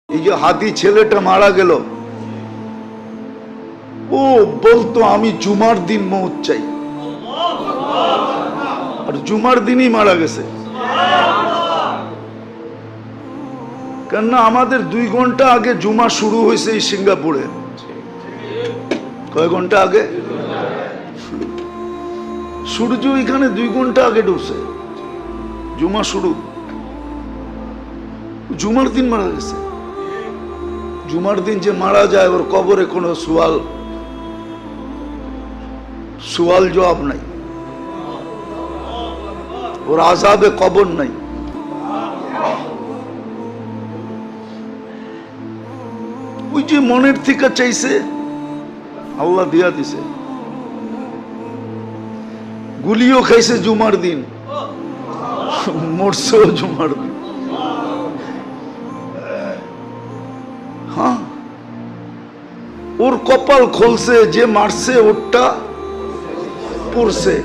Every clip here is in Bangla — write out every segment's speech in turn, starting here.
এই যে হাদি ছেলেটা মারা গেল, ও বলতো আমি জুমার দিন মৌত চাই, আর জুমার দিনই মারা গেছে। কেননা আমাদের 2 ঘন্টা আগে জুমা শুরু হয়েছে এই সিঙ্গাপুরে। কয় ঘন্টা আগে? সূর্য এখানে 2 ঘন্টা আগে ঢুকছে, জুমা শুরু। জুমার দিন মারা গেছে। জুমার দিন যে মারা যায় ওর কবরে কোনো সুয়াল জবাব নাই, ওর আযাবে কবর নাই। ওই যে মনের থেকে চাইছে আল্লাহ দিয়া দিছে। গুলিও খাইছে জুমার দিন, মরছেও জুমার দিন। হ্যাঁ, ওর কপাল খুলছে, যে মারছে ওরটা পড়ছে,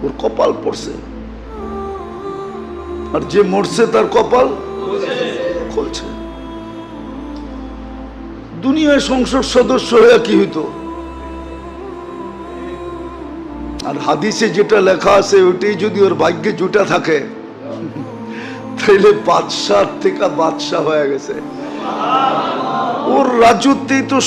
ওর কপাল পড়ছে, আর যে মরছে তার কপাল খুলছে। দুনিয়ায় সংসদ সদস্য হয়ে কি হইতো? আর হাদিসে যেটা লেখা আছে ওইটাই যদি ওর ভাগ্যে জুটা থাকে তাইলে বাদশাহ থেকে বাদশাহ হয়ে গেছে। ওর রাজত্বেই তো